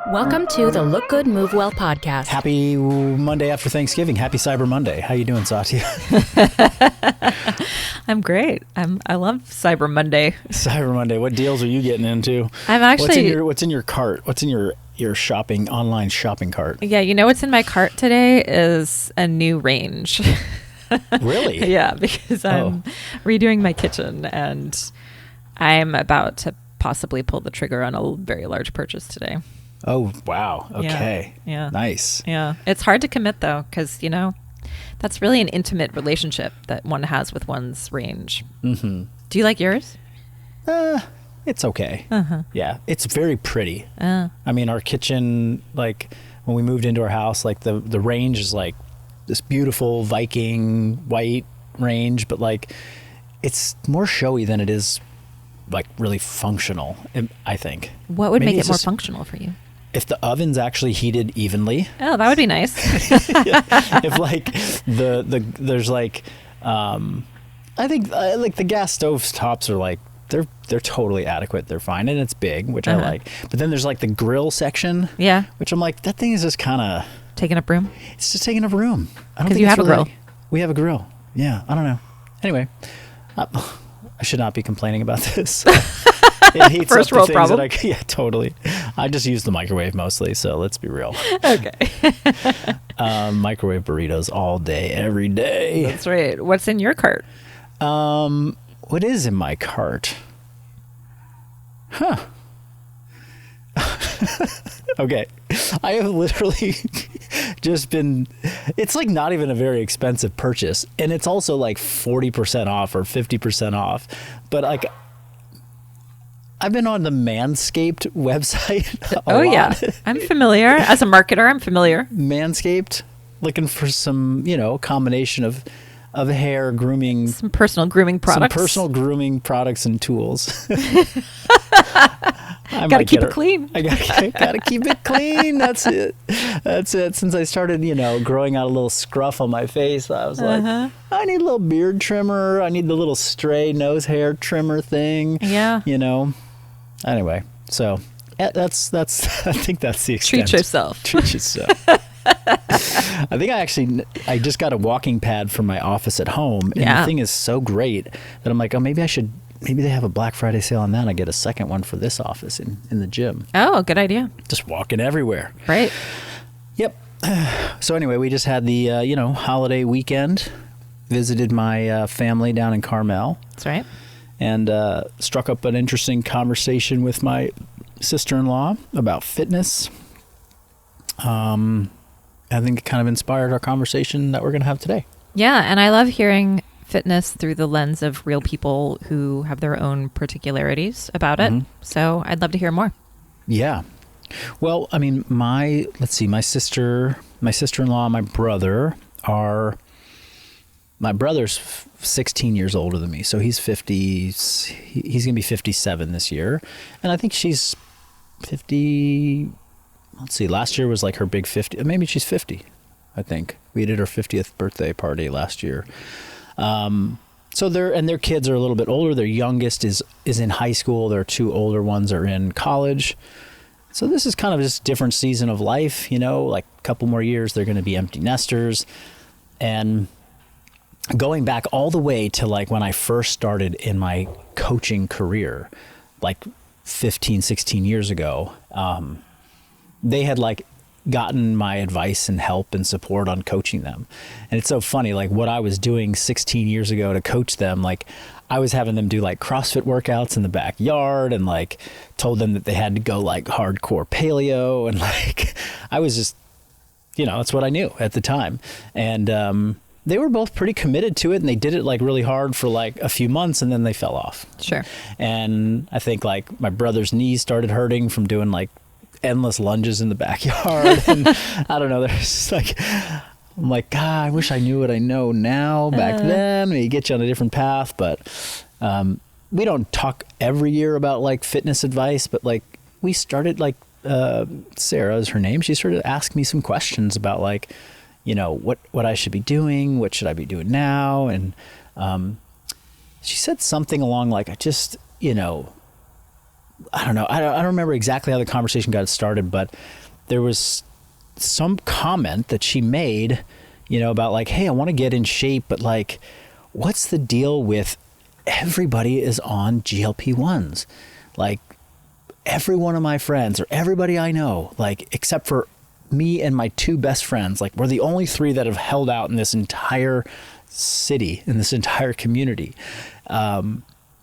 Welcome to the Look Good, Move Well podcast. Happy Monday after Thanksgiving. Happy Cyber Monday. How you doing, Satya? I'm great. I love Cyber Monday. Cyber Monday. What deals are you getting into? I'm actually... What's in your cart? What's in your online shopping cart? Yeah, you know what's in my cart today is a new range. Really? Yeah, because I'm redoing my kitchen and I'm about to possibly pull the trigger on a very large purchase today. Oh, wow. Okay. Yeah. Nice. Yeah. It's hard to commit though, because, you know, that's really an intimate relationship that one has with one's range. Mm-hmm. Do you like yours? It's okay. Uh-huh. Yeah. It's very pretty. I mean, our kitchen, like when we moved into our house, like the range is like this beautiful Viking white range, but like it's more showy than it is like really functional, I think. What would make it more functional for you? If the oven's actually heated evenly. Oh, that would be nice. Yeah. If like there's like, I think like the gas stove tops are like, they're totally adequate. They're fine. And it's big, which I like. But then there's like the grill section. Yeah. Which I'm like, that thing is just kind of. Taking up room? It's just taking up room. I don't think you have a grill. We have a grill. Yeah. I don't know. Anyway, I should not be complaining about this. It heats First up world the problem. Yeah, totally. I just use the microwave mostly, so let's be real. Okay. Microwave burritos all day, every day. That's right. What's in your cart? What is in my cart? Huh. Okay. I have literally just been, it's like not even a very expensive purchase. And it's also like 40% off or 50% off. But like, I've been on the Manscaped website. Oh, yeah. I'm familiar. As a marketer, I'm familiar. Manscaped, looking for some, combination of hair grooming. Some personal grooming products. Some personal grooming products and tools. Gotta keep it clean. I gotta keep it clean. That's it. Since I started, growing out a little scruff on my face, I was like, I need a little beard trimmer. I need the little stray nose hair trimmer thing. Yeah. Anyway, so that's. I think that's the extent. Treat yourself. Treat yourself. I think I just got a walking pad for my office at home, and the thing is so great that I'm like, oh, maybe they have a Black Friday sale on that. I get a second one for this office in the gym. Oh, good idea. Just walking everywhere. Right. Yep. So anyway, we just had the holiday weekend. Visited my family down in Carmel. That's right. And struck up an interesting conversation with my sister-in-law about fitness. I think it kind of inspired our conversation that we're going to have today. Yeah, and I love hearing fitness through the lens of real people who have their own particularities about it. So I'd love to hear more. Yeah. Well, I mean, my sister-in-law, my brother my brother's 16 years older than me. So he's 50, he's going to be 57 this year. And I think she's 50, let's see, last year was like her big 50, maybe she's 50, I think. We did her 50th birthday party last year. So their kids are a little bit older. Their youngest is in high school. Their two older ones are in college. So this is kind of just a different season of life, like a couple more years, they're going to be empty nesters. And going back all the way to like when I first started in my coaching career, like 15, 16 years ago, they had like gotten my advice and help and support on coaching them. And it's so funny, like what I was doing 16 years ago to coach them, like I was having them do like CrossFit workouts in the backyard and like told them that they had to go like hardcore paleo. And like, I was just, that's what I knew at the time. And, they were both pretty committed to it, and they did it like really hard for like a few months, and then they fell off. Sure. And I think like my brother's knees started hurting from doing like endless lunges in the backyard. And I don't know, there's just like, I'm like, God, I wish I knew what I know now back then. Maybe get you on a different path. But we don't talk every year about like fitness advice, but like we started like, Sarah is her name. She started to ask me some questions about like, what I should be doing, what should I be doing now? And she said something along like, I I don't know. I don't remember exactly how the conversation got started, but there was some comment that she made, about like, hey, I want to get in shape, but like, what's the deal with everybody is on GLP-1s? Like, every one of my friends or everybody I know, like, except for me and my two best friends, like, we're the only three that have held out in this entire city, in this entire community.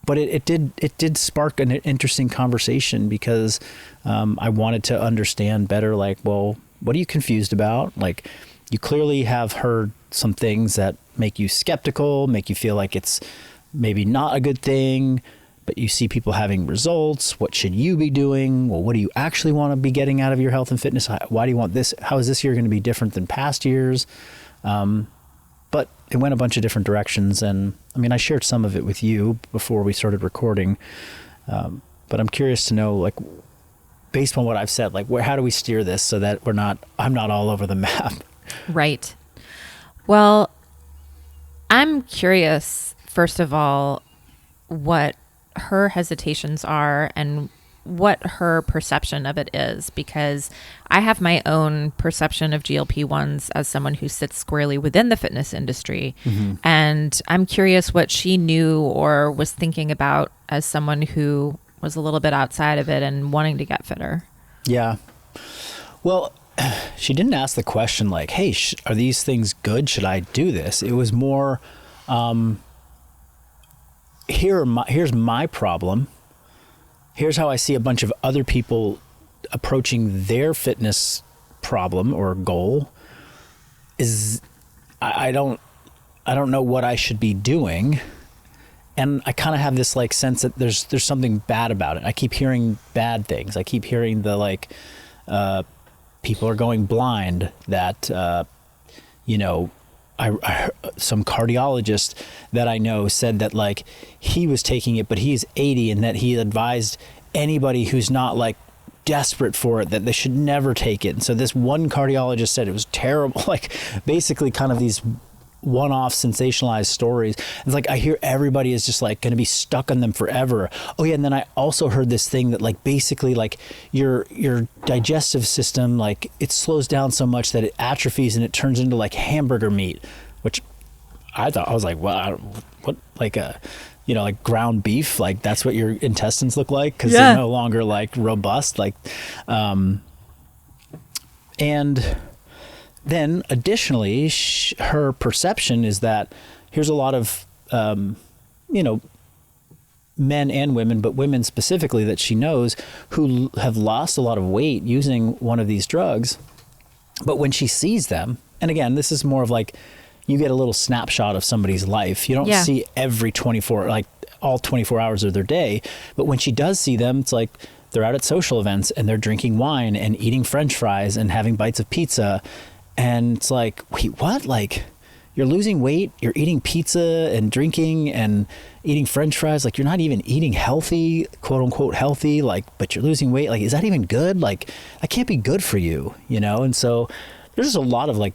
But it did spark an interesting conversation because I wanted to understand better, like, well, what are you confused about? Like, you clearly have heard some things that make you skeptical, make you feel like it's maybe not a good thing, but you see people having results. What should you be doing? Well, what do you actually want to be getting out of your health and fitness? Why do you want this? How is this year going to be different than past years? But it went a bunch of different directions. And I mean, I shared some of it with you before we started recording. But I'm curious to know, like, based on what I've said, like, how do we steer this so that I'm not all over the map? Right. Well, I'm curious, first of all, what her hesitations are and what her perception of it is, because I have my own perception of GLP-1s as someone who sits squarely within the fitness industry. Mm-hmm. And I'm curious what she knew or was thinking about as someone who was a little bit outside of it and wanting to get fitter. Yeah. Well, she didn't ask the question like, hey, are these things good? Should I do this? It was more, here's my problem. Here's how I see a bunch of other people approaching their fitness problem or goal. I don't know what I should be doing. And I kind of have this like sense that there's something bad about it. I keep hearing bad things. I keep hearing the like, people are going blind, that, some cardiologist that I know said that like he was taking it, but he's 80 and that he advised anybody who's not like desperate for it that they should never take it. And so this one cardiologist said it was terrible, like basically kind of these one-off sensationalized stories. It's like I hear everybody is just like going to be stuck on them forever. Oh yeah, and then I also heard this thing that like basically like your digestive system, like it slows down so much that it atrophies and it turns into like hamburger meat, which I was like, well, what, like like ground beef, like that's what your intestines look like because they're no longer like robust, like and then additionally, her perception is that here's a lot of, men and women, but women specifically that she knows who have lost a lot of weight using one of these drugs. But when she sees them, and again, this is more of like, you get a little snapshot of somebody's life. You don't see every 24, like all 24 hours of their day. But when she does see them, it's like they're out at social events and they're drinking wine and eating French fries and having bites of pizza. And it's like, wait, what? Like, you're losing weight, you're eating pizza and drinking and eating French fries. Like, you're not even eating healthy, quote unquote healthy, like, but you're losing weight. Like, is that even good? Like, that can't be good for you, And so there's just a lot of like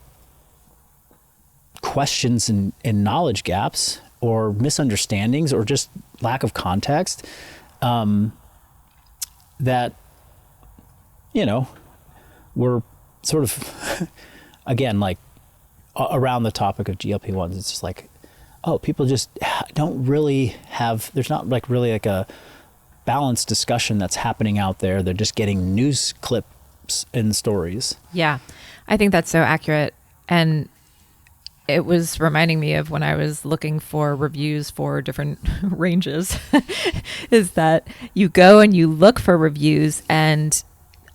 questions and knowledge gaps or misunderstandings or just lack of context that, we're sort of... Again, like around the topic of GLP-1s, it's just like, oh, people just don't really have, there's not like really like a balanced discussion that's happening out there. They're just getting news clips and stories. Yeah, I think that's so accurate. And it was reminding me of when I was looking for reviews for different ranges, is that you go and you look for reviews, and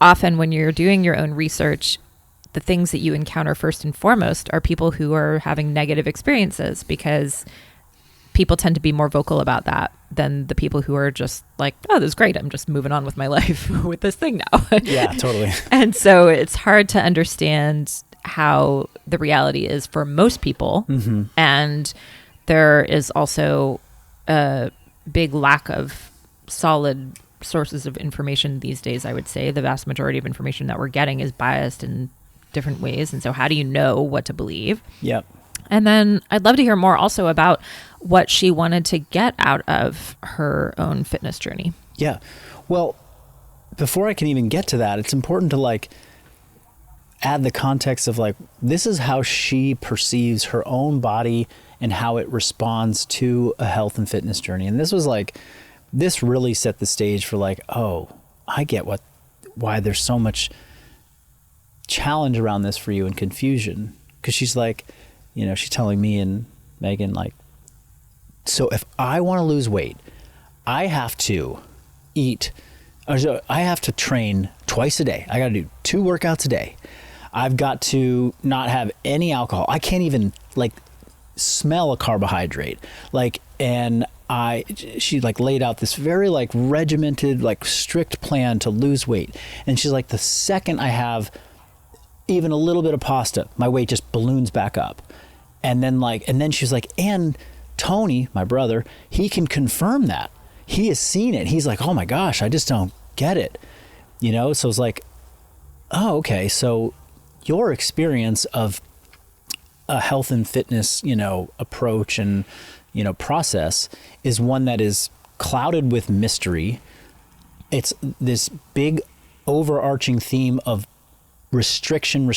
often when you're doing your own research, the things that you encounter first and foremost are people who are having negative experiences, because people tend to be more vocal about that than the people who are just like, oh, this is great, I'm just moving on with my life with this thing now. Yeah, totally. And so it's hard to understand how the reality is for most people. Mm-hmm. And there is also a big lack of solid sources of information these days. I would say the vast majority of information that we're getting is biased in different ways. And so how do you know what to believe? Yep. And then I'd love to hear more also about what she wanted to get out of her own fitness journey. Yeah. Well, before I can even get to that, it's important to like add the context of like, this is how she perceives her own body and how it responds to a health and fitness journey. And this really set the stage for like, oh, I get why there's so much challenge around this for you and confusion. Cause she's like, she's telling me and Megan, like, so if I want to lose weight, I have to train twice a day. I got to do 2 workouts a day. I've got to not have any alcohol. I can't even like smell a carbohydrate. Like, and she like laid out this very like regimented, like strict plan to lose weight. And she's like, the second I have even a little bit of pasta, my weight just balloons back up. And then she's like, and Tony, my brother, he can confirm that. He has seen it. He's like, oh my gosh, I just don't get it. So it's like, oh, okay. So your experience of a health and fitness, approach and, process is one that is clouded with mystery. It's this big overarching theme of restriction,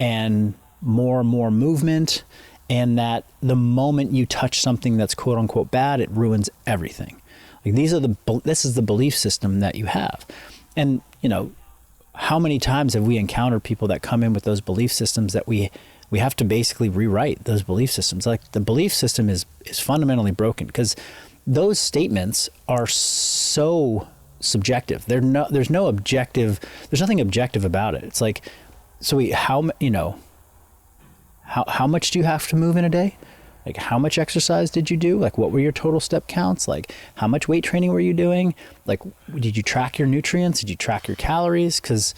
and more movement. And that the moment you touch something that's quote unquote bad, it ruins everything. Like this is the belief system that you have. And, how many times have we encountered people that come in with those belief systems that we have to basically rewrite those belief systems? Like the belief system is fundamentally broken because those statements are so subjective. There's no objective. There's nothing objective about it. It's like, so how much do you have to move in a day? Like how much exercise did you do? Like what were your total step counts? Like how much weight training were you doing? Like did you track your nutrients? Did you track your calories? Because,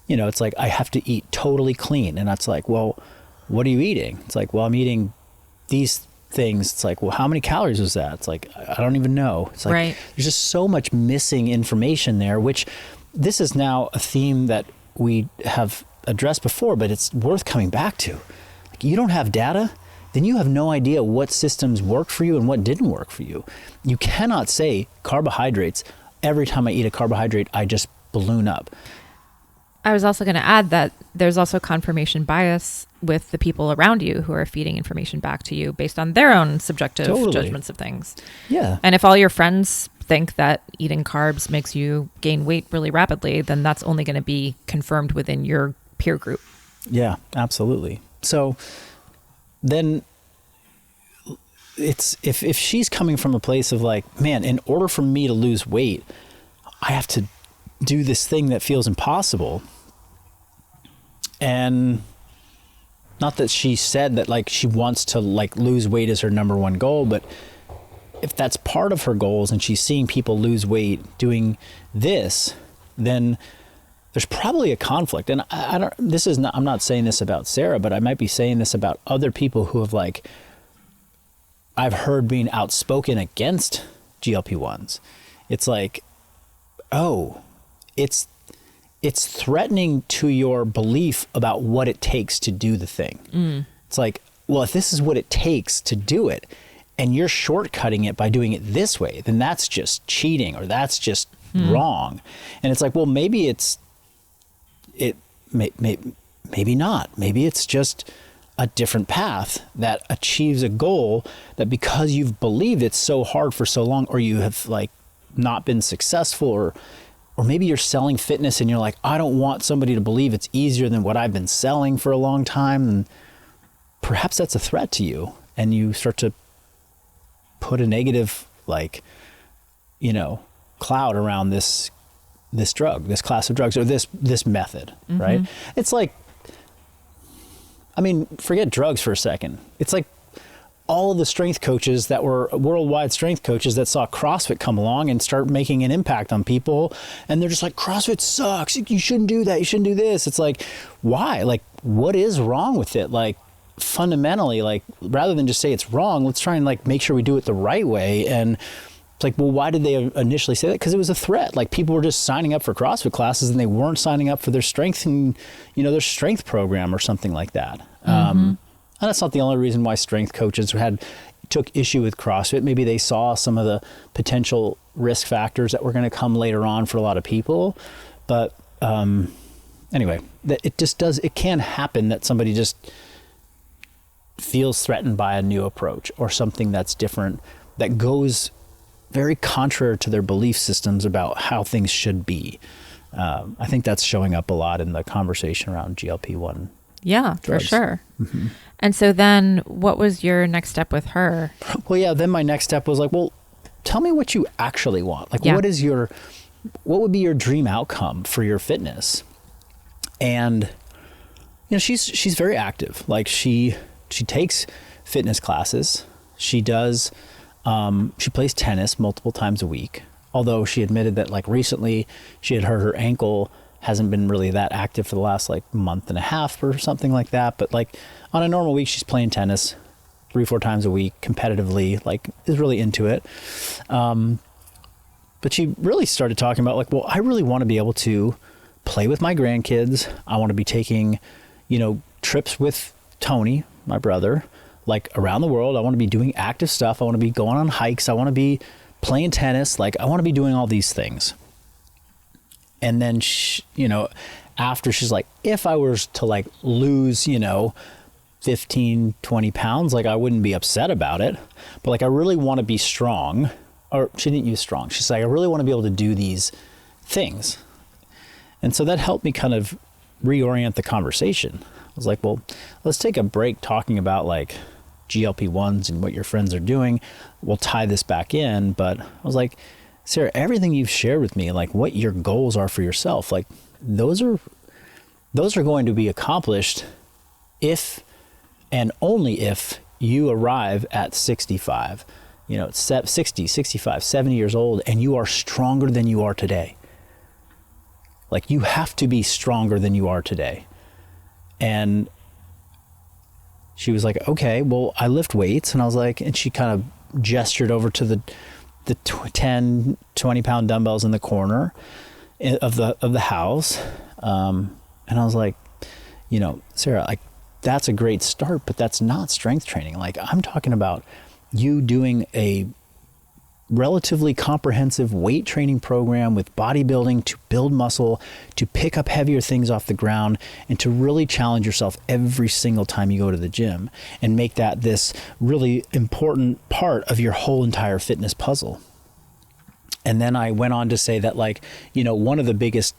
it's like I have to eat totally clean. And that's like, well, what are you eating? It's like, well, I'm eating these things. It's like, well, how many calories was that? It's like, I don't even know. It's like, right. There's just so much missing information there, which this is now a theme that we have addressed before, but it's worth coming back to. Like you don't have data, then you have no idea what systems worked for you and what didn't work for you. You cannot say carbohydrates, every time I eat a carbohydrate, I just balloon up. I was also going to add that there's also confirmation bias with the people around you who are feeding information back to you based on their own subjective judgments of things. Yeah. And if all your friends think that eating carbs makes you gain weight really rapidly, then that's only going to be confirmed within your peer group. Yeah, absolutely. So then it's if she's coming from a place of like, man, in order for me to lose weight, I have to do this thing that feels impossible. And not that she said that like she wants to like lose weight as her number one goal, but if that's part of her goals and she's seeing people lose weight doing this, then there's probably a conflict. And I'm not saying this about Sarah, but I might be saying this about other people who have like, I've heard being outspoken against GLP-1s. It's like, oh, it's threatening to your belief about what it takes to do the thing. It's like, well, if this is what it takes to do it and you're shortcutting it by doing it this way, then that's just cheating or that's just wrong. And it's like, well, maybe maybe not. Maybe it's just a different path that achieves a goal that because you've believed it's so hard for so long, or you have like not been successful, or maybe you're selling fitness and you're like, I don't want somebody to believe it's easier than what I've been selling for a long time. And perhaps that's a threat to you. And you start to put a negative, like, cloud around this drug, this class of drugs, or this method, right? It's like, I mean, forget drugs for a second. It's like all of the strength coaches that were worldwide strength coaches that saw CrossFit come along and start making an impact on people. And they're just like, CrossFit sucks. You shouldn't do that. You shouldn't do this. It's like, why? Like, what is wrong with it? Like, fundamentally, like, rather than just say it's wrong, let's try and like make sure we do it the right way. And it's like, well, why did they initially say that? Because it was a threat. Like, people were just signing up for CrossFit classes and they weren't signing up for their strength and, their strength program or something like that. And that's not the only reason why strength coaches had took issue with CrossFit. Maybe they saw some of the potential risk factors that were going to come later on for a lot of people. But anyway, it can happen that somebody just feels threatened by a new approach or something that's different, that goes very contrary to their belief systems about how things should be. I think that's showing up a lot in the conversation around GLP-1. Yeah, drugs. For sure. Mm-hmm. And so then what was your next step with her? Well, yeah, then my next step was like, well, tell me what you actually want. Like, what would be your dream outcome for your fitness? And, you know, she's very active. Like she takes fitness classes. She does, she plays tennis multiple times a week. Although she admitted that like recently she had hurt her ankle, hasn't been really that active for the last like month and a half or something like that. But like on a normal week, she's playing tennis 3-4 times a week competitively, like is really into it. But she really started talking about like, well, I really want to be able to play with my grandkids. I want to be taking, you know, trips with Tony, my brother, like around the world. I want to be doing active stuff. I want to be going on hikes. I want to be playing tennis. Like I want to be doing all these things. And then, you know, after she's like, if I was to like lose, you know, 15, 20 pounds, like I wouldn't be upset about it. But like, I really want to be strong. Or she didn't use strong. She's like, I really want to be able to do these things. And so that helped me kind of reorient the conversation. I was like, well, let's take a break talking about like GLP-1s and what your friends are doing. We'll tie this back in. But I was like, Sarah, everything you've shared with me, like what your goals are for yourself, like those are going to be accomplished if and only if you arrive at 65, you know, 60, 65, 70 years old, and you are stronger than you are today. Like you have to be stronger than you are today. And she was like, okay, well, I lift weights. And I was like, and she kind of gestured over to the 10, 20 pound dumbbells in the corner of the house. And I was like, you know, Sarah, like that's a great start, but that's not strength training. Like I'm talking about you doing a relatively comprehensive weight training program with bodybuilding to build muscle, to pick up heavier things off the ground, and to really challenge yourself every single time you go to the gym and make that this really important part of your whole entire fitness puzzle. And then I went on to say that, like, you know, one of the biggest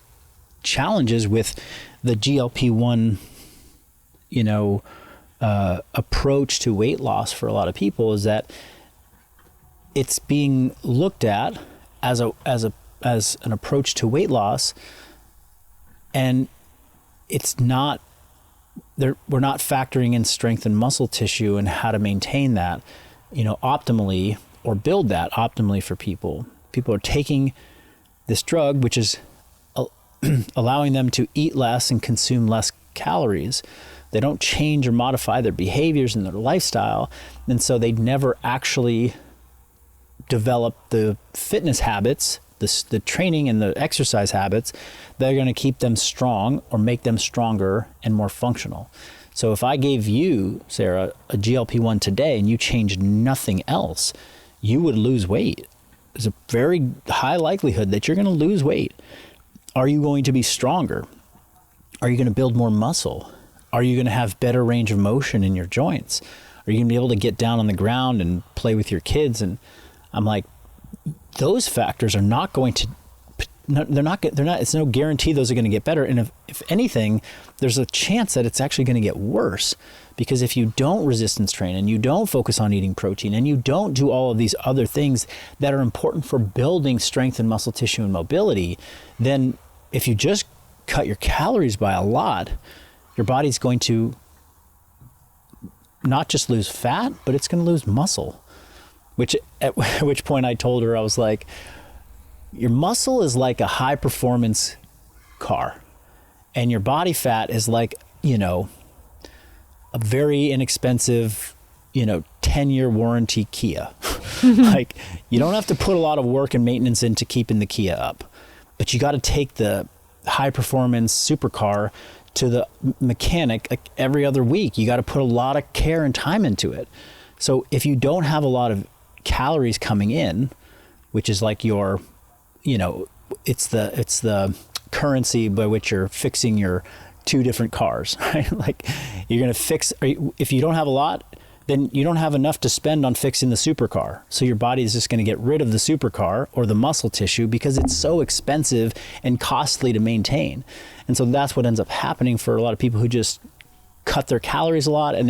challenges with the GLP-1, you know, approach to weight loss for a lot of people is that it's being looked at as an approach to weight loss, and it's not there. We're not factoring in strength and muscle tissue and how to maintain that, you know, optimally or build that optimally for people. People are taking this drug, which is allowing them to eat less and consume less calories. They don't change or modify their behaviors and their lifestyle, and so they never actually develop the fitness habits, the training and the exercise habits that are going to keep them strong or make them stronger and more functional. So if I gave you, Sarah, a GLP-1 today and you changed nothing else, you would lose weight. There's a very high likelihood that you're going to lose weight. Are you going to be stronger? Are you going to build more muscle? Are you going to have better range of motion in your joints? Are you going to be able to get down on the ground and play with your kids? And I'm like, those factors are not going to, it's no guarantee those are going to get better. And if anything, there's a chance that it's actually going to get worse, because if you don't resistance train and you don't focus on eating protein and you don't do all of these other things that are important for building strength and muscle tissue and mobility, then if you just cut your calories by a lot, your body's going to not just lose fat, but it's going to lose muscle. At which point I told her, I was like, your muscle is like a high performance car, and your body fat is like, you know, a very inexpensive, you know, 10-year warranty Kia. Like, you don't have to put a lot of work and maintenance into keeping the Kia up, but you got to take the high performance supercar to the mechanic like every other week. You got to put a lot of care and time into it. So if you don't have a lot of calories coming in, which is like your, it's the currency by which you're fixing your two different cars, right? Like you're going to fix, if you don't have a lot, then you don't have enough to spend on fixing the supercar. So your body is just going to get rid of the supercar or the muscle tissue because it's so expensive and costly to maintain. And so that's what ends up happening for a lot of people who just cut their calories a lot and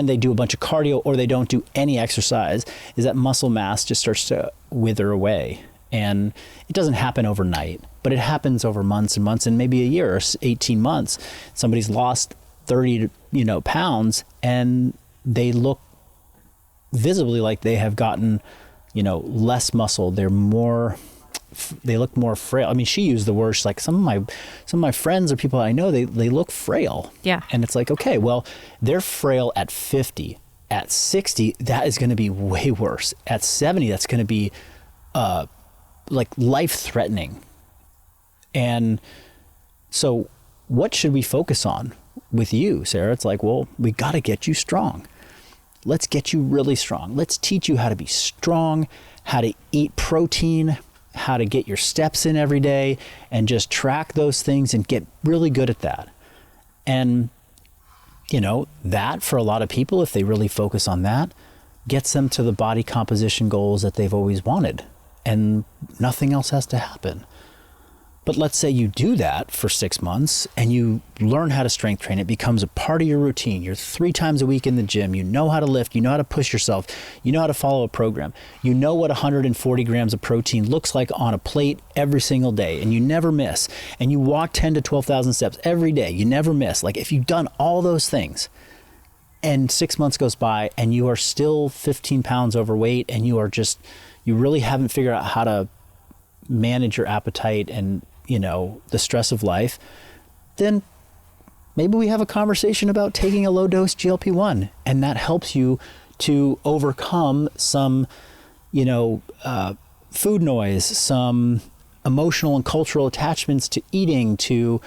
they do a bunch of cardio or they don't do any exercise, is that muscle mass just starts to wither away. And it doesn't happen overnight, but it happens over months and months and maybe a year or 18 months. Somebody's lost 30 pounds and they look visibly like they have gotten less muscle. They look more frail. I mean, she used the words like some of my friends or people I know, they look frail. Yeah. And it's like, okay, well, they're frail at 50. At 60, that is going to be way worse. At 70, that's going to be like life-threatening. And so what should we focus on with you, Sarah? It's like, well, we got to get you strong. Let's get you really strong. Let's teach you how to be strong, how to eat protein, how to get your steps in every day, and just track those things and get really good at that. And, that for a lot of people, if they really focus on that, gets them to the body composition goals that they've always wanted. And nothing else has to happen. But let's say you do that for 6 months and you learn how to strength train. It becomes a part of your routine. You're 3 times a week in the gym. You know how to lift. You know how to push yourself. You know how to follow a program. You know what 140 grams of protein looks like on a plate every single day, and you never miss. And you walk 10 to 12,000 steps every day. You never miss. Like if you've done all those things and 6 months goes by and you are still 15 pounds overweight and you really haven't figured out how to manage your appetite and the stress of life, then maybe we have a conversation about taking a low dose GLP-1, and that helps you to overcome some, food noise, some emotional and cultural attachments to eating, to,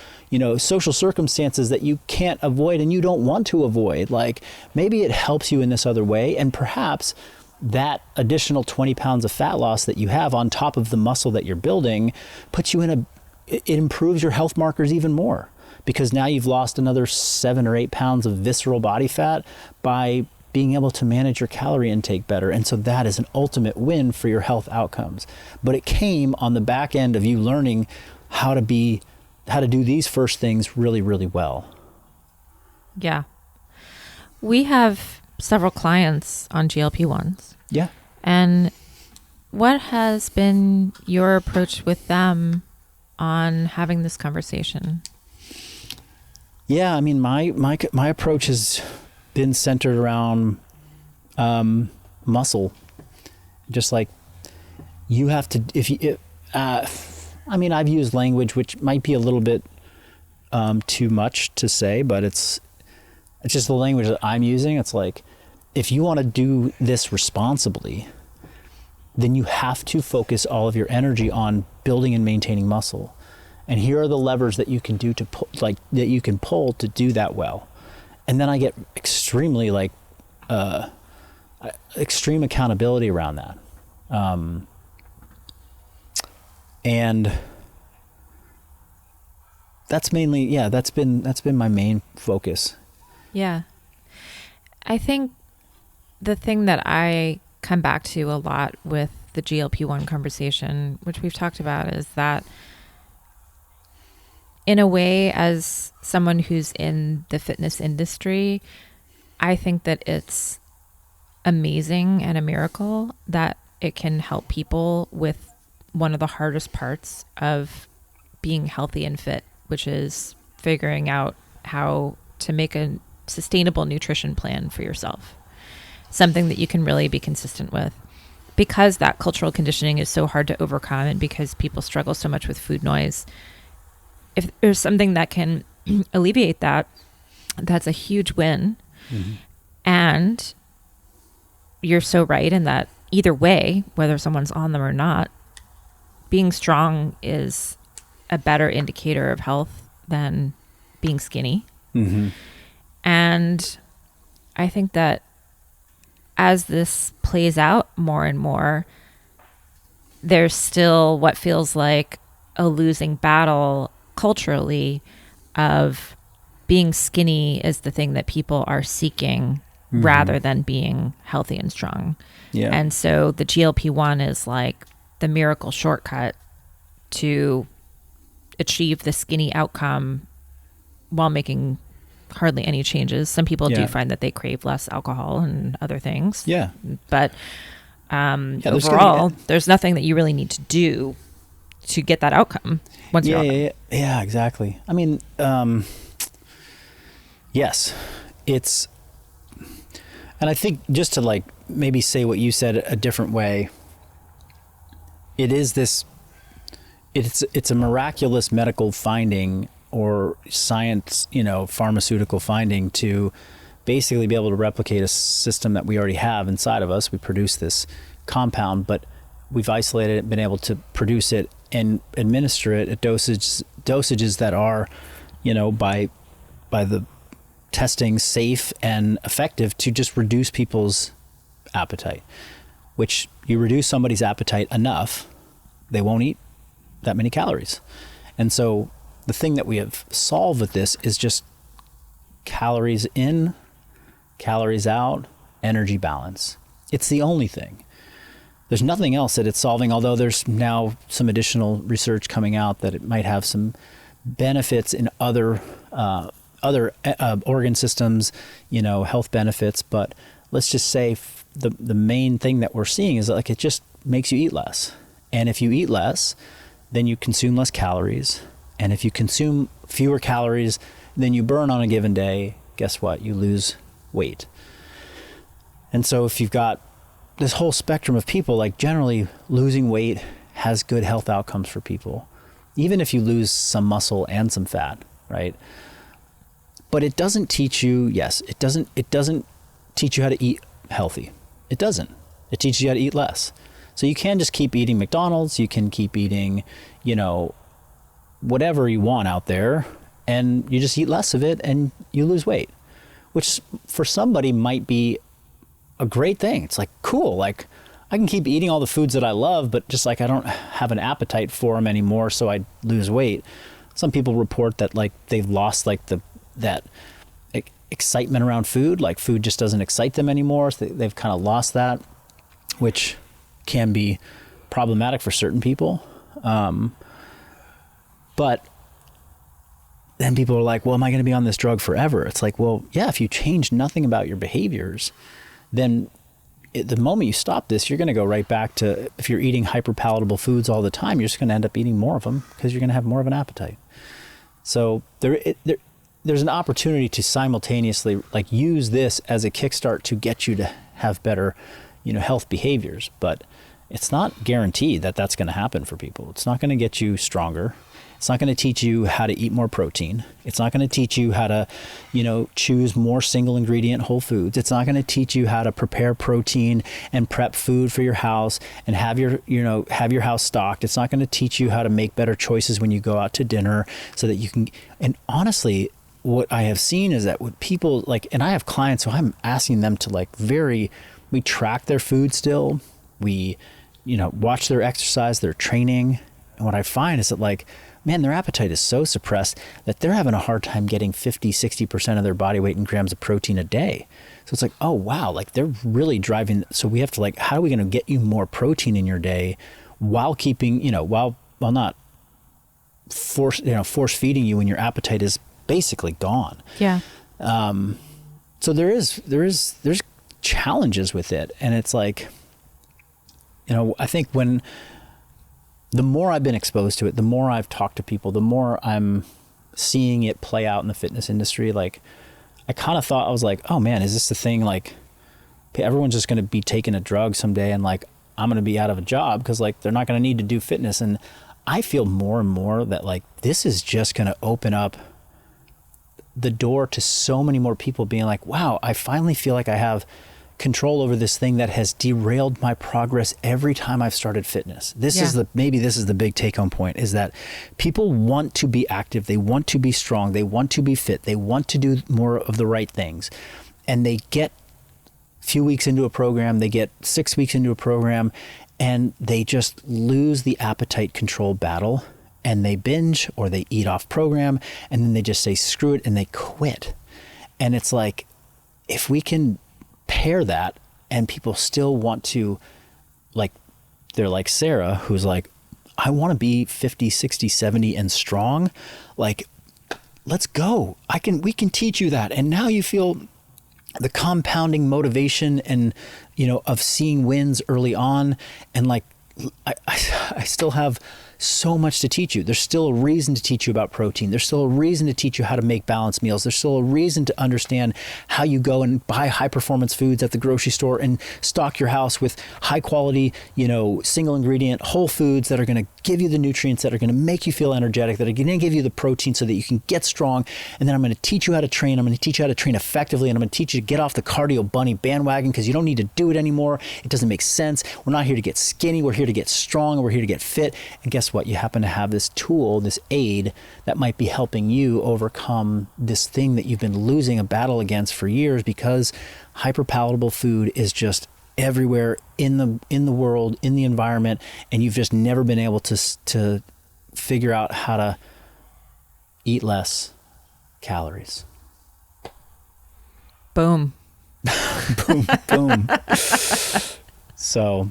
social circumstances that you can't avoid and you don't want to avoid. Like maybe it helps you in this other way, and perhaps that additional 20 pounds of fat loss that you have on top of the muscle that you're building puts you it improves your health markers even more, because now you've lost another 7 or 8 pounds of visceral body fat by being able to manage your calorie intake better. And so that is an ultimate win for your health outcomes. But it came on the back end of you learning how to do these first things really, really well. Yeah. We have several clients on GLP-1s. Yeah. And what has been your approach with them on having this conversation? Yeah, I mean, my approach has been centered around muscle. Just like you have to, I've used language which might be a little bit too much to say, but it's just the language that I'm using. It's like, if you want to do this responsibly, then you have to focus all of your energy on building and maintaining muscle. And here are the levers that you can do to pull to do that well. And then I get extremely extreme accountability around that. And that's mainly, that's been my main focus. Yeah. I think the thing that I come back to a lot with the GLP-1 conversation, which we've talked about, is that in a way, as someone who's in the fitness industry, I think that it's amazing and a miracle that it can help people with one of the hardest parts of being healthy and fit, which is figuring out how to make a sustainable nutrition plan for yourself. Something that you can really be consistent with, because that cultural conditioning is so hard to overcome and because people struggle so much with food noise. If there's something that can alleviate that, that's a huge win. Mm-hmm. And you're so right in that either way, whether someone's on them or not, being strong is a better indicator of health than being skinny. Mm-hmm. And I think that as this plays out more and more, there's still what feels like a losing battle culturally of being skinny is the thing that people are seeking rather than being healthy and strong. Yeah. And so the GLP-1 is like the miracle shortcut to achieve the skinny outcome while making hardly any changes. Some people do find that they crave less alcohol and other things. Yeah. But overall, there's nothing that you really need to do to get that outcome once you're on it. Yeah, exactly. I mean, yes, it's, and I think just to like maybe say what you said a different way, it is this, it's a miraculous medical finding or science, pharmaceutical finding to basically be able to replicate a system that we already have inside of us. We produce this compound, but we've isolated it, been able to produce it and administer it at dosages that are, by the testing safe and effective to just reduce people's appetite, which you reduce somebody's appetite enough, they won't eat that many calories. And so the thing that we have solved with this is just calories in, calories out, energy balance. It's the only thing. There's nothing else that it's solving, although there's now some additional research coming out that it might have some benefits in other organ systems, health benefits. But let's just say the main thing that we're seeing is that, like, it just makes you eat less. And if you eat less, then you consume less calories. And if you consume fewer calories than you burn on a given day, guess what? You lose weight. And so if you've got this whole spectrum of people, like, generally losing weight has good health outcomes for people, even if you lose some muscle and some fat, right? But it doesn't teach you, it doesn't teach you how to eat healthy. It doesn't. It teaches you how to eat less. So you can just keep eating McDonald's, you can keep eating, whatever you want out there, and you just eat less of it and you lose weight, which for somebody might be a great thing. It's like, cool, like, I can keep eating all the foods that I love, but just like I don't have an appetite for them anymore, so I lose weight. Some people report that, like, they've lost like that excitement around food, like food just doesn't excite them anymore. So they've kind of lost that, which can be problematic for certain people. But then people are like, well, am I going to be on this drug forever? It's like, well, yeah, if you change nothing about your behaviors, then the moment you stop this, you're going to go right back to, if you're eating hyperpalatable foods all the time, you're just going to end up eating more of them because you're going to have more of an appetite. So there's an opportunity to simultaneously, like, use this as a kickstart to get you to have better, health behaviors. But it's not guaranteed that that's going to happen for people. It's not going to get you stronger. It's not going to teach you how to eat more protein. It's not going to teach you how to, choose more single ingredient whole foods. It's not going to teach you how to prepare protein and prep food for your house and have your house stocked. It's not going to teach you how to make better choices when you go out to dinner so that you can. And honestly, what I have seen is that with people, like, and I have clients, so I'm asking them to, like, we track their food still. We, watch their exercise, their training. And what I find is that, like, man, their appetite is so suppressed that they're having a hard time getting 50-60% of their body weight in grams of protein a day. So it's like, oh, wow, like, they're really driving. So we have to, like, how are we going to get you more protein in your day while keeping, while not force feeding you when your appetite is basically gone. Yeah. So there's challenges with it. And it's like, I think the more I've been exposed to it, the more I've talked to people, the more I'm seeing it play out in the fitness industry. Like, I kind of thought, I was like, oh man, is this the thing? Like, everyone's just going to be taking a drug someday, and, like, I'm going to be out of a job because, like, they're not going to need to do fitness. And I feel more and more that, like, this is just going to open up the door to so many more people being like, wow, I finally feel like I have control over this thing that has derailed my progress every time I've started fitness. This is the big take home point, is that people want to be active. They want to be strong. They want to be fit. They want to do more of the right things. And they get few weeks into a program, they get 6 weeks into a program, and they just lose the appetite control battle, and they binge or they eat off program, and then they just say screw it and they quit. And it's like, if we can pair that and people still want to, like, they're like Sarah, who's like, I want to be 50, 60, 70 and strong. Like, let's go. We can teach you that. And now you feel the compounding motivation and, of seeing wins early on. And like, I still have so much to teach you. There's still a reason to teach you about protein. There's still a reason to teach you how to make balanced meals. There's still a reason to understand how you go and buy high performance foods at the grocery store and stock your house with high quality, single ingredient whole foods that are going to give you the nutrients that are going to make you feel energetic, that are going to give you the protein so that you can get strong. And then I'm going to teach you how to train. I'm going to teach you how to train effectively. And I'm going to teach you to get off the cardio bunny bandwagon, because you don't need to do it anymore. It doesn't make sense. We're not here to get skinny. We're here to get strong, and we're here to get fit. And guess what? You happen to have this tool, this aid that might be helping you overcome this thing that you've been losing a battle against for years, because hyperpalatable food is just everywhere in the world, in the environment, and you've just never been able to figure out how to eat less calories. Boom. Boom, boom. So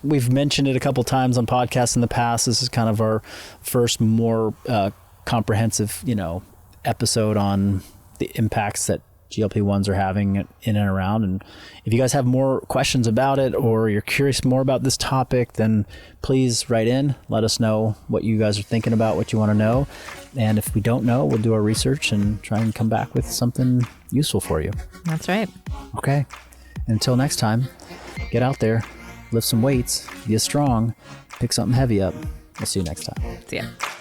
we've mentioned it a couple times on podcasts in the past. This is kind of our first more comprehensive, episode on the impacts that GLP-1s are having in and around. And if you guys have more questions about it, or you're curious more about this topic, then please write in. Let us know what you guys are thinking about, what you want to know. And if we don't know, we'll do our research and try and come back with something useful for you. That's right. Okay. Until next time, get out there, lift some weights, get strong, pick something heavy up. We'll see you next time. See ya.